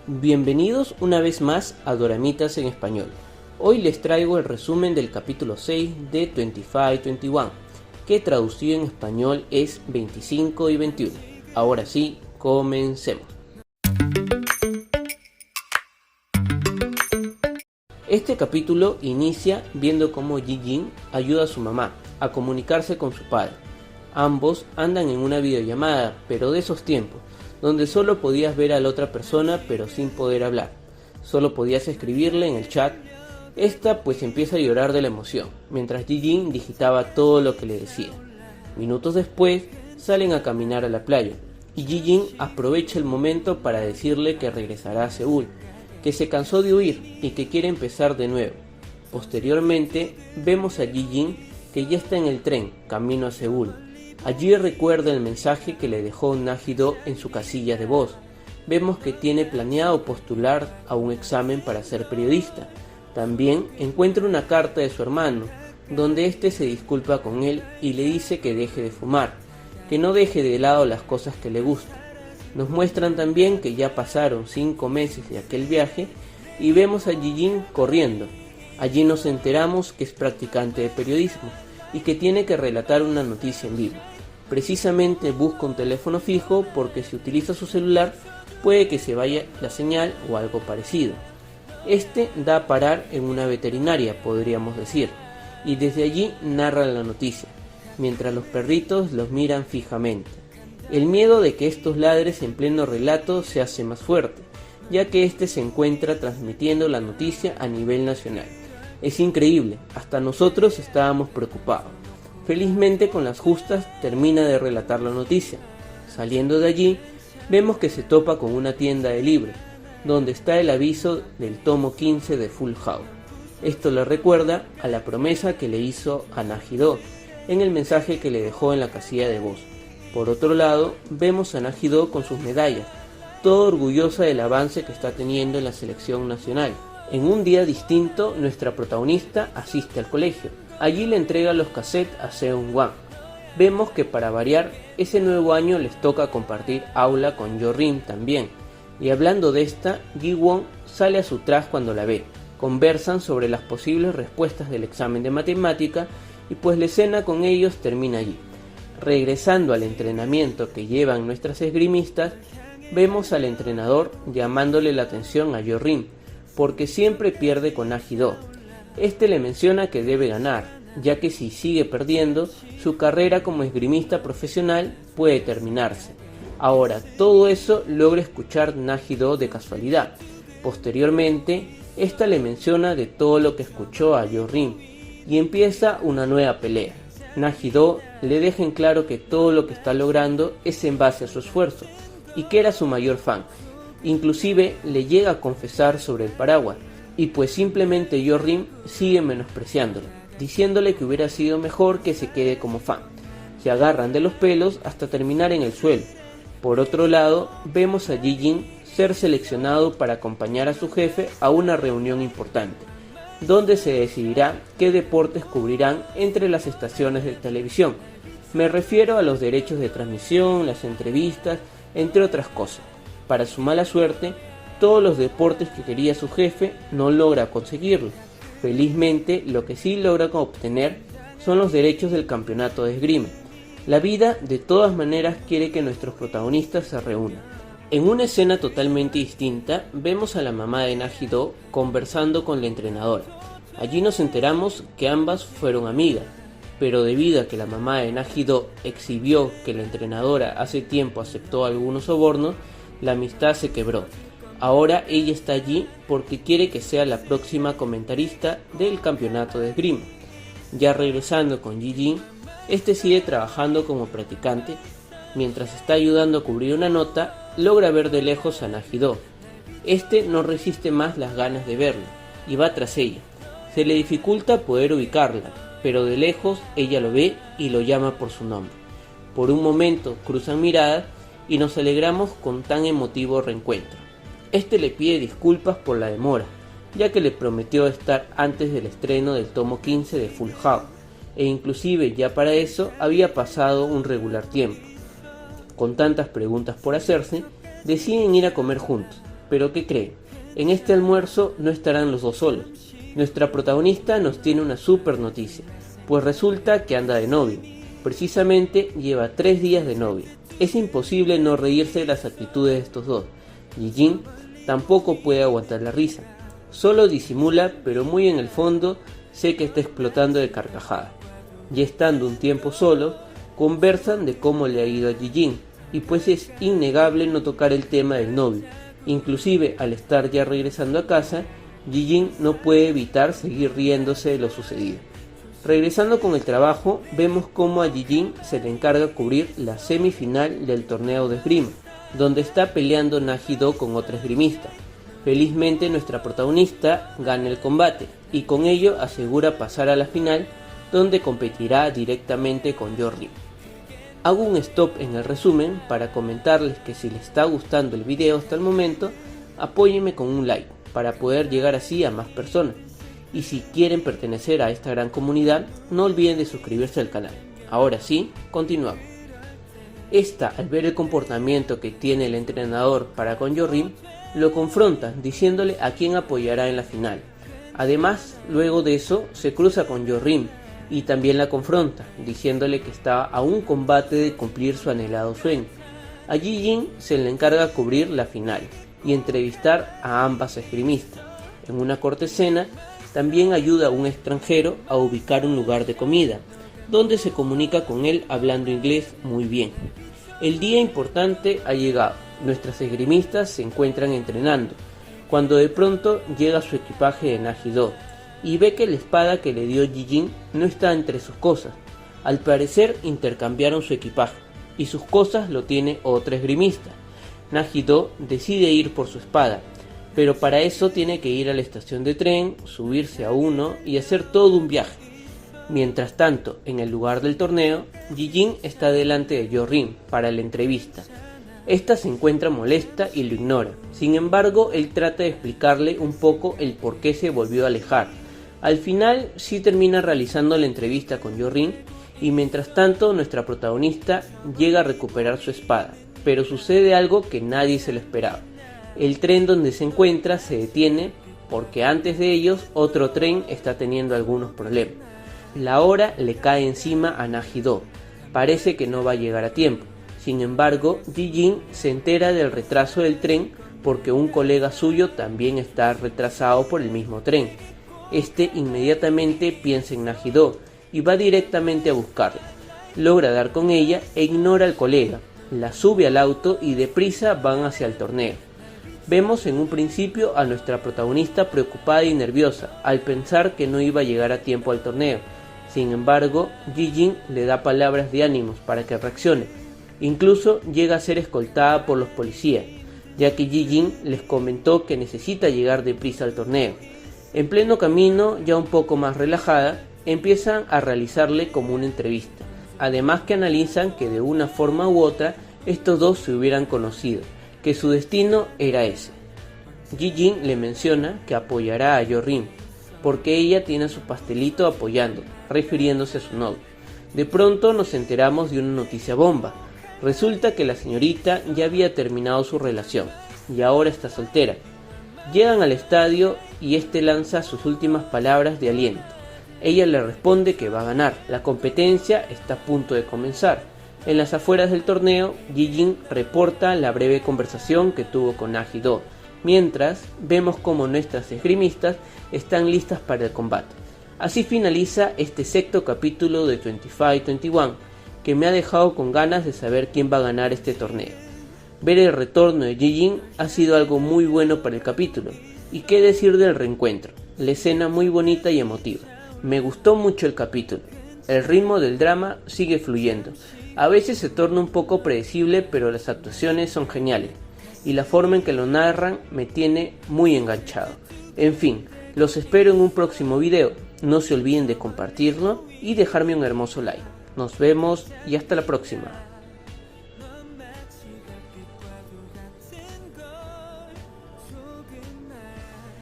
Bienvenidos una vez más a Doramitas en Español. Hoy les traigo el resumen del capítulo 6 de 25-21, que traducido en español es 25 y 21. Ahora sí, comencemos. Este capítulo inicia viendo cómo Ji-jin ayuda a su mamá a comunicarse con su padre. Ambos andan en una videollamada, pero de esos tiempos, donde solo podías ver a la otra persona pero sin poder hablar. Solo podías escribirle en el chat. Esta pues empieza a llorar de la emoción, mientras Ji-jin digitaba todo lo que le decía. Minutos después salen a caminar a la playa, y Ji-jin aprovecha el momento para decirle que regresará a Seúl, que se cansó de huir y que quiere empezar de nuevo. Posteriormente vemos a Ji-jin que ya está en el tren, camino a Seúl. Allí recuerda el mensaje que le dejó Na-hee-do en su casilla de voz. Vemos que tiene planeado postular a un examen para ser periodista. También encuentra una carta de su hermano, donde este se disculpa con él y le dice que deje de fumar, que no deje de lado las cosas que le gustan. Nos muestran también que ya pasaron 5 meses de aquel viaje y vemos a Ji-jin corriendo. Allí nos enteramos que es practicante de periodismo y que tiene que relatar una noticia en vivo. Precisamente busca un teléfono fijo porque si utiliza su celular puede que se vaya la señal o algo parecido. Este da a parar en una veterinaria, podríamos decir, y desde allí narra la noticia, mientras los perritos los miran fijamente. El miedo de que estos ladres en pleno relato se hace más fuerte, ya que este se encuentra transmitiendo la noticia a nivel nacional. Es increíble, hasta nosotros estábamos preocupados. Felizmente con las justas termina de relatar la noticia. Saliendo de allí, vemos que se topa con una tienda de libros, donde está el aviso del tomo 15 de Full House. Esto le recuerda a la promesa que le hizo a Na-hee-do en el mensaje que le dejó en la casilla de voz. Por otro lado, vemos a Na-hee-do con sus medallas, toda orgullosa del avance que está teniendo en la selección nacional. En un día distinto, nuestra protagonista asiste al colegio. Allí le entrega los cassettes a Seung-wan. Vemos que para variar, ese nuevo año les toca compartir aula con Yo-rim también. Y hablando de esta, Gi-won sale a su tras cuando la ve. Conversan sobre las posibles respuestas del examen de matemática y pues la escena con ellos termina allí. Regresando al entrenamiento que llevan nuestras esgrimistas, vemos al entrenador llamándole la atención a Yo-rim, porque siempre pierde con Na-hee-do. Este le menciona que debe ganar, ya que si sigue perdiendo, su carrera como esgrimista profesional puede terminarse. Ahora, todo eso logra escuchar Na-hee-do de casualidad. Posteriormente, esta le menciona de todo lo que escuchó a Yo-rim, y empieza una nueva pelea. Na-hee-do le deja en claro que todo lo que está logrando es en base a su esfuerzo, y que era su mayor fan. Inclusive le llega a confesar sobre el paraguas, y pues simplemente Yo-rim sigue menospreciándolo, diciéndole que hubiera sido mejor que se quede como fan. Se agarran de los pelos hasta terminar en el suelo. Por otro lado, vemos a Ji-jin ser seleccionado para acompañar a su jefe a una reunión importante, donde se decidirá qué deportes cubrirán entre las estaciones de televisión. Me refiero a los derechos de transmisión, las entrevistas, entre otras cosas. Para su mala suerte, todos los deportes que quería su jefe no logra conseguirlo. Felizmente, lo que sí logra obtener son los derechos del campeonato de esgrima. La vida de todas maneras quiere que nuestros protagonistas se reúnan. En una escena totalmente distinta, vemos a la mamá de Na-hee-do conversando con la entrenadora. Allí nos enteramos que ambas fueron amigas, pero debido a que la mamá de Na-hee-do exhibió que la entrenadora hace tiempo aceptó algunos sobornos, la amistad se quebró. Ahora ella está allí porque quiere que sea la próxima comentarista del campeonato de esgrima. Ya regresando con Ji-jin, este sigue trabajando como practicante. Mientras está ayudando a cubrir una nota, logra ver de lejos a Na-hee-do. Este no resiste más las ganas de verla y va tras ella. Se le dificulta poder ubicarla, pero de lejos ella lo ve y lo llama por su nombre. Por un momento cruzan miradas y nos alegramos con tan emotivo reencuentro. Este le pide disculpas por la demora, ya que le prometió estar antes del estreno del tomo 15 de Full House, e inclusive ya para eso había pasado un regular tiempo. Con tantas preguntas por hacerse, deciden ir a comer juntos, pero ¿qué creen? En este almuerzo no estarán los dos solos. Nuestra protagonista nos tiene una super noticia, pues resulta que anda de novio. Precisamente lleva 3 días de novio. Es imposible no reírse de las actitudes de estos dos. Ji-jin tampoco puede aguantar la risa. Solo disimula, pero muy en el fondo sé que está explotando de carcajadas. Y estando un tiempo solos, conversan de cómo le ha ido a Ji-jin, y pues es innegable no tocar el tema del novio. Inclusive al estar ya regresando a casa, Ji-jin no puede evitar seguir riéndose de lo sucedido. Regresando con el trabajo, vemos cómo a Ji-jin se le encarga cubrir la semifinal del torneo de esgrima, donde está peleando Na-hee-do con otra esgrimista. Felizmente nuestra protagonista gana el combate y con ello asegura pasar a la final, donde competirá directamente con Yo-rim. Hago un stop en el resumen para comentarles que si les está gustando el video hasta el momento, apóyenme con un like para poder llegar así a más personas. Y si quieren pertenecer a esta gran comunidad, no olviden de suscribirse al canal. Ahora sí, continuamos. Esta, al ver el comportamiento que tiene el entrenador para con Yo-rim, lo confronta diciéndole a quién apoyará en la final. Además, luego de eso, se cruza con Yo-rim y también la confronta, diciéndole que está a un combate de cumplir su anhelado sueño. A Ji-jin se le encarga cubrir la final y entrevistar a ambas esgrimistas. En una corta escena, también ayuda a un extranjero a ubicar un lugar de comida, donde se comunica con él hablando inglés muy bien. El día importante ha llegado. Nuestras esgrimistas se encuentran entrenando, cuando de pronto llega su equipaje de Na-hee-do y ve que la espada que le dio Ji-jin no está entre sus cosas. Al parecer intercambiaron su equipaje y sus cosas lo tiene otra esgrimista. Na-hee-do decide ir por su espada, pero para eso tiene que ir a la estación de tren, subirse a uno y hacer todo un viaje. Mientras tanto, en el lugar del torneo, Ji-jin está delante de Yo-rim para la entrevista. Esta se encuentra molesta y lo ignora. Sin embargo, él trata de explicarle un poco el por qué se volvió a alejar. Al final, sí termina realizando la entrevista con Yo-rim y mientras tanto, nuestra protagonista llega a recuperar su espada. Pero sucede algo que nadie se lo esperaba. El tren donde se encuentra se detiene porque antes de ellos otro tren está teniendo algunos problemas. La hora le cae encima a Na-hee-do. Parece que no va a llegar a tiempo. Sin embargo, Ji-jin se entera del retraso del tren porque un colega suyo también está retrasado por el mismo tren. Este inmediatamente piensa en Na-hee-do y va directamente a buscarla. Logra dar con ella e ignora al colega. La sube al auto y deprisa van hacia el torneo. Vemos en un principio a nuestra protagonista preocupada y nerviosa al pensar que no iba a llegar a tiempo al torneo. Sin embargo, Ji-jin le da palabras de ánimos para que reaccione. Incluso llega a ser escoltada por los policías, ya que Ji-jin les comentó que necesita llegar deprisa al torneo. En pleno camino, ya un poco más relajada, empiezan a realizarle como una entrevista. Además que analizan que de una forma u otra estos dos se hubieran conocido, que su destino era ese. Ji-jin le menciona que apoyará a Yo-rim, porque ella tiene a su pastelito apoyando, refiriéndose a su novio. De pronto nos enteramos de una noticia bomba. Resulta que la señorita ya había terminado su relación y ahora está soltera. Llegan al estadio y este lanza sus últimas palabras de aliento. Ella le responde que va a ganar. La competencia está a punto de comenzar. En las afueras del torneo, Ji-jin reporta la breve conversación que tuvo con Na-hee-do, mientras vemos como nuestras esgrimistas están listas para el combate. Así finaliza este sexto capítulo de 25-21, que me ha dejado con ganas de saber quién va a ganar este torneo. Ver el retorno de Ji-jin ha sido algo muy bueno para el capítulo. Y qué decir del reencuentro, la escena muy bonita y emotiva. Me gustó mucho el capítulo. El ritmo del drama sigue fluyendo. A veces se torna un poco predecible, pero las actuaciones son geniales. Y la forma en que lo narran me tiene muy enganchado. En fin, los espero en un próximo video. No se olviden de compartirlo y dejarme un hermoso like. Nos vemos y hasta la próxima.